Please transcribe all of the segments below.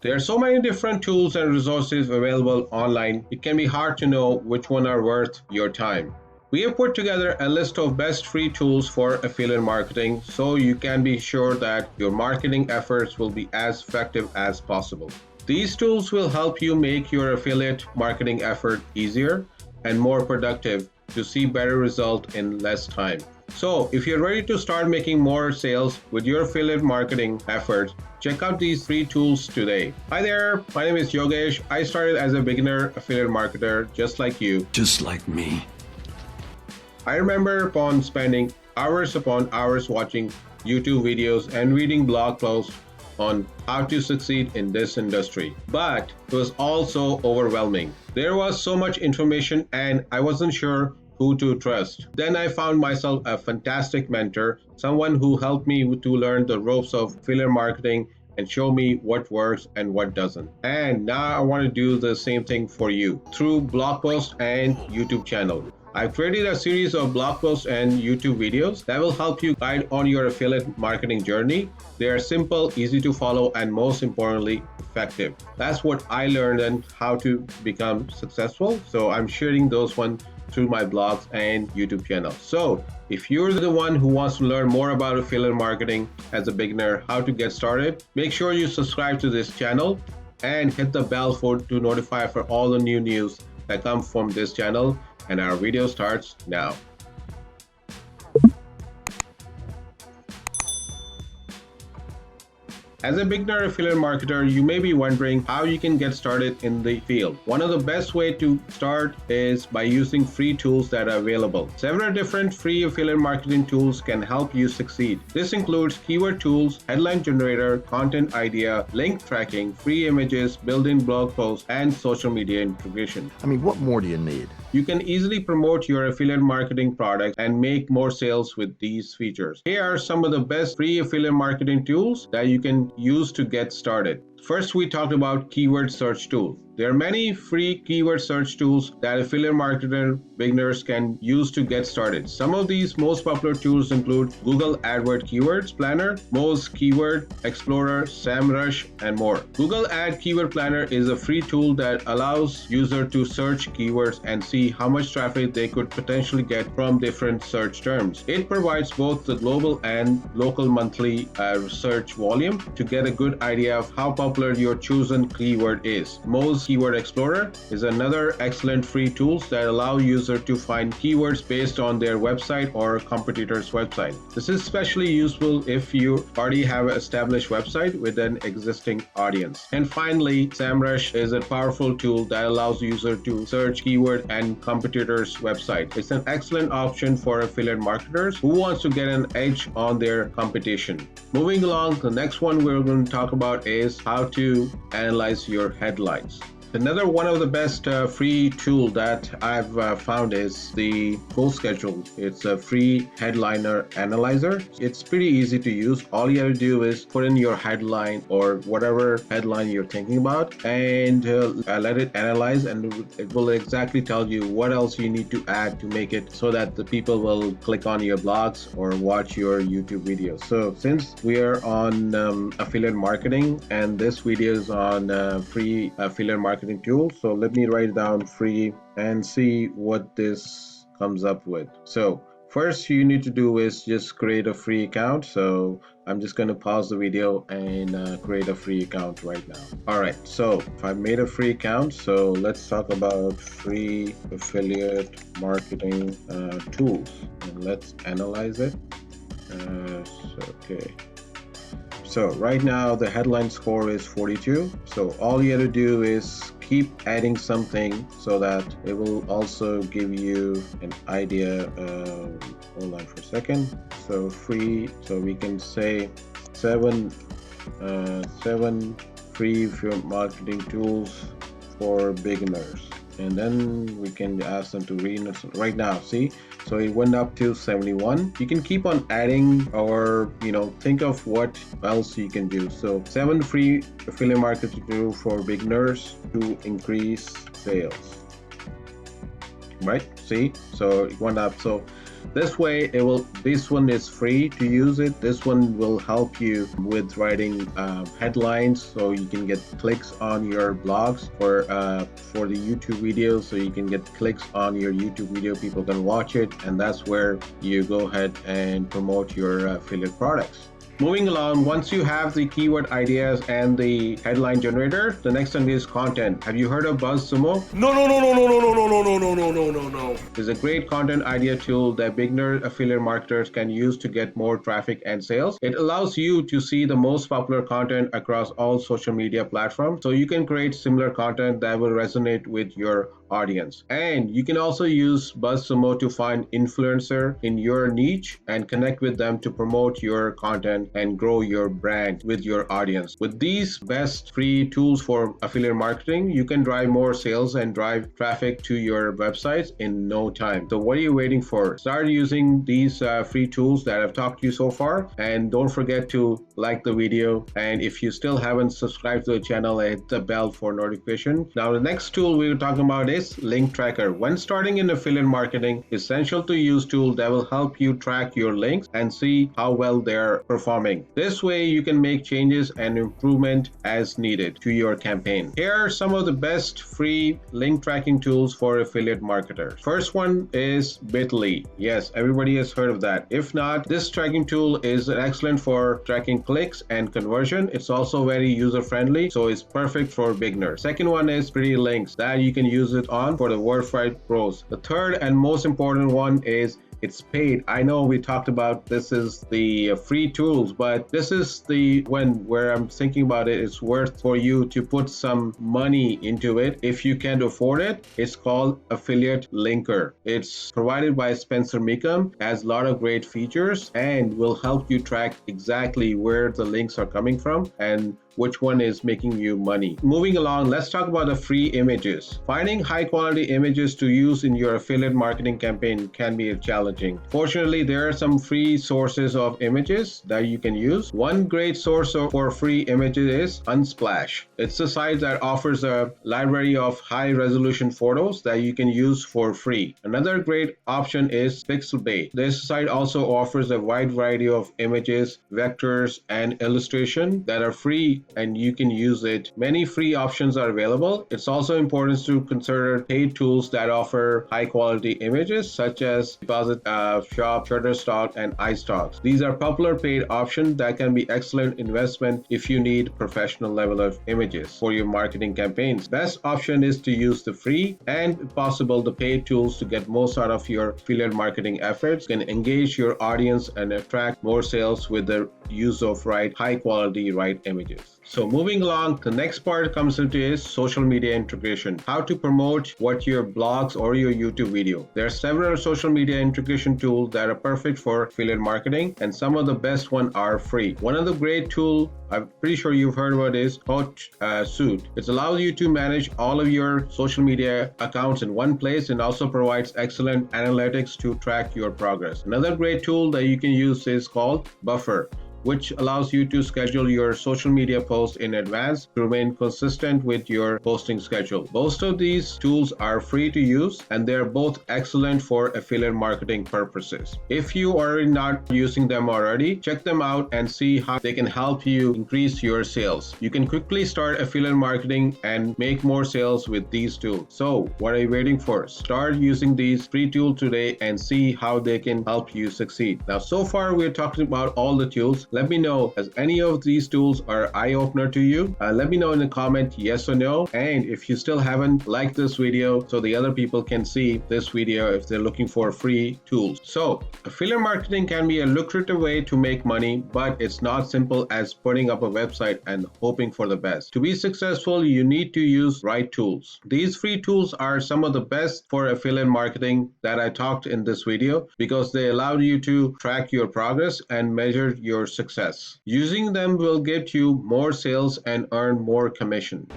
There are so many different tools and resources available online, it can be hard to know which one are worth your time. We have put together a list of best free tools for affiliate marketing so you can be sure that your marketing efforts will be as effective as possible. These tools will help you make your affiliate marketing effort easier and more productive to see better results in less time. So, if you're ready to start making more sales with your affiliate marketing efforts, check out these three tools today. Hi there, my name is Yogesh. I started as a beginner affiliate marketer just like you. Just like me. I remember upon spending hours upon hours watching YouTube videos and reading blog posts on how to succeed in this industry. But it was also overwhelming. There was so much information and I wasn't sure who to trust. Then I found myself a fantastic mentor, someone who helped me to learn the ropes of affiliate marketing and show me what works and what doesn't. And now I want to do the same thing for you through blog posts and YouTube channel. I've created a series of blog posts and YouTube videos that will help you guide on your affiliate marketing journey. They are simple, easy to follow, and most importantly, effective. That's what I learned and how to become successful. So I'm sharing those ones through my blogs and YouTube channel. So if you're the one who wants to learn more about affiliate marketing as a beginner, how to get started, make sure you subscribe to this channel and hit the bell to notify for all the new news that come from this channel. And our video starts now. As a beginner affiliate marketer, you may be wondering how you can get started in the field. One of the best ways to start is by using free tools that are available. Several different free affiliate marketing tools can help you succeed. This includes keyword tools, headline generator, content idea, link tracking, free images, built-in blog posts, and social media integration. I mean, what more do you need? You can easily promote your affiliate marketing products and make more sales with these features. Here are some of the best free affiliate marketing tools that you can use to get started. First, we talked about keyword search tools. There are many free keyword search tools that affiliate marketer beginners can use to get started. Some of these most popular tools include Google AdWords Keywords Planner, Moz Keyword Explorer, SEMrush, and more. Google Ad Keyword Planner is a free tool that allows users to search keywords and see how much traffic they could potentially get from different search terms. It provides both the global and local monthly search volume to get a good idea of how popular your chosen keyword is. Moz Keyword Explorer is another excellent free tool that allow users to find keywords based on their website or competitor's website. This is especially useful if you already have an established website with an existing audience. And finally, SEMrush is a powerful tool that allows users to search keyword and competitors' website. It's an excellent option for affiliate marketers who wants to get an edge on their competition. Moving along, the next one we're going to talk about is how to analyze your headlines. Another one of the best free tool that I've found is the Full Schedule. It's a free headliner analyzer. It's pretty easy to use. All you have to do is put in your headline or whatever headline you're thinking about and let it analyze, and it will exactly tell you what else you need to add to make it so that the people will click on your blogs or watch your YouTube videos. So since we are on affiliate marketing and this video is on free affiliate marketing tool, so let me write down free and see what this comes up with. So first you need to do is just create a free account. So I'm just going to pause the video and create a free account right now. All right, so I made a free account. So let's talk about free affiliate marketing tools and let's analyze it. Okay. So right now the headline score is 42. So all you have to do is keep adding something so that it will also give you an idea. Hold on for a second. So free, so we can say seven free marketing tools for beginners, and then we can ask them to read right now. See, so it went up to 71. You can keep on adding, or think of what else you can do. So 7 free affiliate marketing tools for beginners to increase sales. Right? See, so it went up. So This way, this one is free to use it. This one will help you with writing headlines, so you can get clicks on your blogs for the YouTube videos, so you can get clicks on your YouTube video. People can watch it, and that's where you go ahead and promote your affiliate products. Moving along, once you have the keyword ideas and the headline generator, the next one is content. Have you heard of Buzzsumo? No, no, no, no, no, no, no, no, no, no, no, no, no, no. It's a great content idea tool that beginner affiliate marketers can use to get more traffic and sales. It allows you to see the most popular content across all social media platforms, so you can create similar content that will resonate with your audience. And you can also use Buzzsumo to find influencer in your niche and connect with them to promote your content and grow your brand with your audience. With these best free tools for affiliate marketing, you can drive more sales and drive traffic to your websites in no time. So what are you waiting for? Start using these free tools that I've talked to you so far, and don't forget to like the video, and if you still haven't subscribed to the channel, hit the bell for notification. Now the next tool we're talking about is link tracker. When starting in affiliate marketing, it's essential to use tools that will help you track your links and see how well they're performing. This way you can make changes and improvement as needed to your campaign. Here are some of the best free link tracking tools for affiliate marketers. First one is Bitly. Yes, everybody has heard of that. If not, this tracking tool is excellent for tracking clicks and conversion. It's also very user friendly, so it's perfect for beginners. Second one is Pretty Links, that you can use it on for the wordfight pros. The third and most important one is it's paid. I know we talked about this is the free tools, but this is the one where I'm thinking about it. It's worth for you to put some money into it if you can't afford it. It's called Affiliate Linker. It's provided by Spencer Mecham, has a lot of great features, and will help you track exactly where the links are coming from and which one is making you money. Moving along, let's talk about the free images. Finding high quality images to use in your affiliate marketing campaign can be challenging. Fortunately, there are some free sources of images that you can use. One great source for free images is Unsplash. It's a site that offers a library of high resolution photos that you can use for free. Another great option is Pixabay. This site also offers a wide variety of images, vectors, and illustration that are free, and you can use it. Many free options are available. It's also important to consider paid tools that offer high quality images such as Deposit Shop, Shutterstock, and iStocks. These are popular paid options that can be excellent investment if you need professional level of images for your marketing campaigns. Best option is to use the free and if possible the paid tools to get most out of your affiliate marketing efforts. You can engage your audience and attract more sales with the use of high quality images. So moving along, the next part comes into is social media integration. How to promote what your blogs or your YouTube video. There are several social media integration tools that are perfect for affiliate marketing, and some of the best ones are free. One of the great tools I'm pretty sure you've heard about is Suit. It allows you to manage all of your social media accounts in one place and also provides excellent analytics to track your progress. Another great tool that you can use is called Buffer, which allows you to schedule your social media posts in advance to remain consistent with your posting schedule. Most of these tools are free to use, and they're both excellent for affiliate marketing purposes. If you are not using them already, check them out and see how they can help you increase your sales. You can quickly start affiliate marketing and make more sales with these tools. So what are you waiting for? Start using these free tools today and see how they can help you succeed. Now, so far we're talking about all the tools. Let me know, as any of these tools are eye-opener to you? Let me know in the comment yes or no. And if you still haven't liked this video, so the other people can see this video if they're looking for free tools. So affiliate marketing can be a lucrative way to make money, but it's not simple as putting up a website and hoping for the best. To be successful, you need to use right tools. These free tools are some of the best for affiliate marketing that I talked in this video because they allow you to track your progress and measure your success. Using them will get you more sales and earn more commission.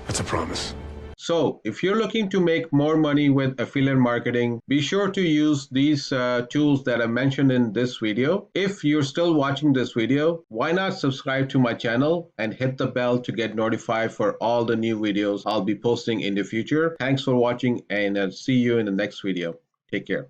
That's a promise. So if you're looking to make more money with affiliate marketing, be sure to use these tools that I mentioned in this video. If you're still watching this video, why not subscribe to my channel and hit the bell to get notified for all the new videos I'll be posting in the future. Thanks for watching, and I'll see you in the next video. Take care.